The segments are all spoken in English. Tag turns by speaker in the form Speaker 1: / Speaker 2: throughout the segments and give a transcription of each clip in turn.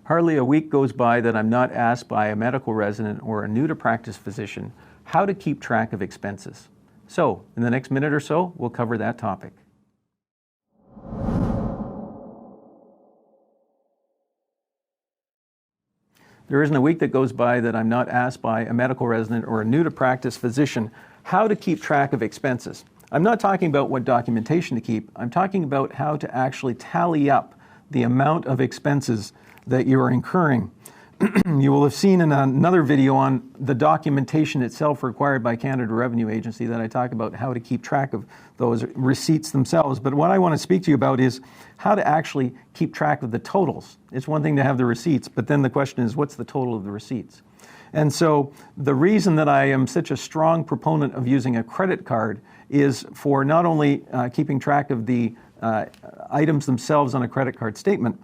Speaker 1: Hardly a week goes by that I'm not asked by a medical resident or a new-to-practice physician how to keep track of expenses. So, in the next minute or so, we'll cover that topic. There isn't a week that goes by that I'm not asked by a medical resident or a new-to-practice physician how to keep track of expenses. I'm not talking about what documentation to keep. I'm talking about how to actually tally up the amount of expenses that you are incurring. You will have seen in another video on the documentation itself required by Canada Revenue Agency that I talk about how to keep track of those receipts themselves. But what I want to speak to you about is how to actually keep track of the totals. It's one thing to have the receipts, but then the question is, what's the total of the receipts? And so the reason that I am such a strong proponent of using a credit card is for not only keeping track of the items themselves on a credit card statement,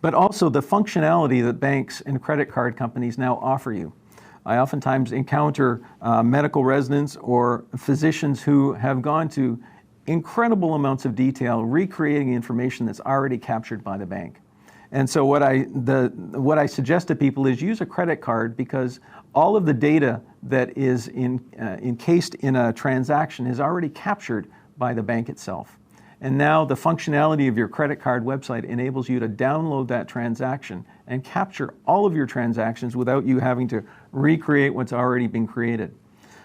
Speaker 1: but also the functionality that banks and credit card companies now offer you. I oftentimes encounter medical residents or physicians who have gone to incredible amounts of detail recreating information that's already captured by the bank. And so what I suggest to people is use a credit card, because all of the data that is encased in a transaction is already captured by the bank itself. And now the functionality of your credit card website enables you to download that transaction and capture all of your transactions without you having to recreate what's already been created.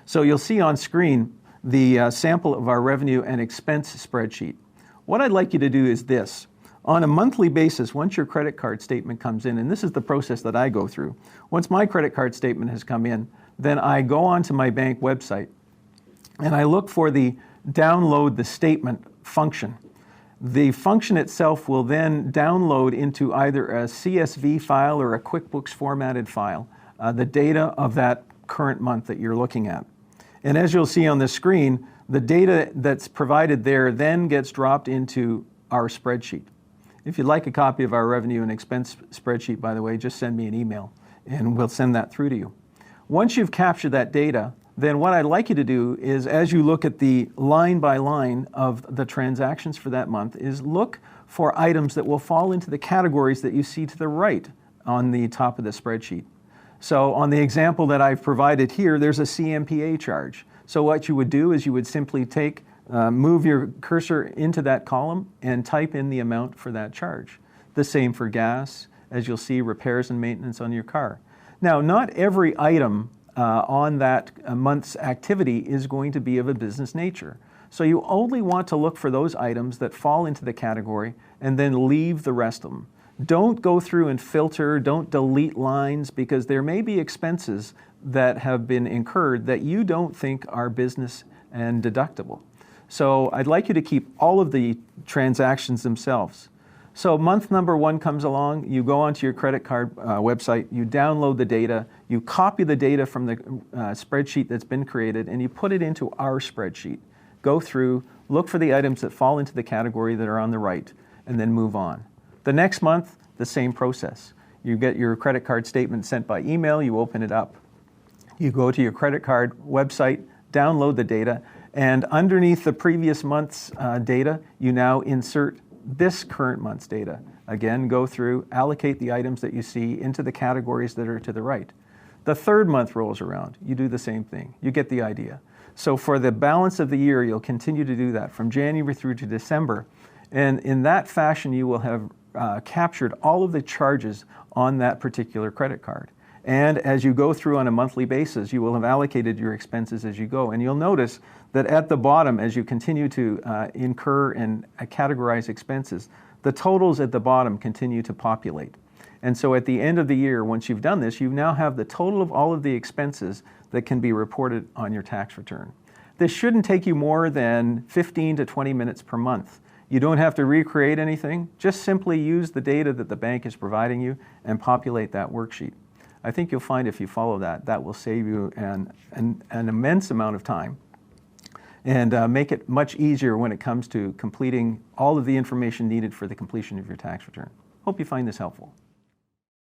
Speaker 1: So you'll see on screen the sample of our revenue and expense spreadsheet. What I'd like you to do is this. On a monthly basis, once your credit card statement comes in, and this is the process that I go through, once my credit card statement has come in, then I go onto my bank website and I look for the download the statement function. The function itself will then download into either a CSV file or a QuickBooks formatted file the data of that current month that you're looking at. And as you'll see on the screen, the data that's provided there then gets dropped into our spreadsheet. If you'd like a copy of our revenue and expense spreadsheet, by the way, just send me an email and we'll send that through to you. Once you've captured that data, then what I'd like you to do is, as you look at the line by line of the transactions for that month, is look for items that will fall into the categories that you see to the right on the top of the spreadsheet. So on the example that I've provided here, there's a CMPA charge. So what you would do is you would simply move your cursor into that column and type in the amount for that charge. The same for gas, as you'll see, repairs and maintenance on your car. Now, not every item on that month's activity is going to be of a business nature. So you only want to look for those items that fall into the category and then leave the rest of them. Don't go through and filter, don't delete lines, because there may be expenses that have been incurred that you don't think are business and deductible. So I'd like you to keep all of the transactions themselves. So month number one comes along, you go onto your credit card website, you download the data, you copy the data from the spreadsheet that's been created, and you put it into our spreadsheet. Go through, look for the items that fall into the category that are on the right, and then move on. The next month, the same process. You get your credit card statement sent by email, you open it up. You go to your credit card website, download the data, and underneath the previous month's data, you now insert this current month's data. Again, go through, allocate the items that you see into the categories that are to the right. The third month rolls around, you do the same thing. You get the idea. So for the balance of the year, you'll continue to do that from January through to December. And in that fashion, you will have captured all of the charges on that particular credit card. And as you go through on a monthly basis, you will have allocated your expenses as you go. And you'll notice that at the bottom, as you continue to incur and categorize expenses, the totals at the bottom continue to populate. And so at the end of the year, once you've done this, you now have the total of all of the expenses that can be reported on your tax return. This shouldn't take you more than 15 to 20 minutes per month. You don't have to recreate anything. Just simply use the data that the bank is providing you and populate that worksheet. I think you'll find if you follow that, that will save you an immense amount of time and make it much easier when it comes to completing all of the information needed for the completion of your tax return. Hope you find this helpful.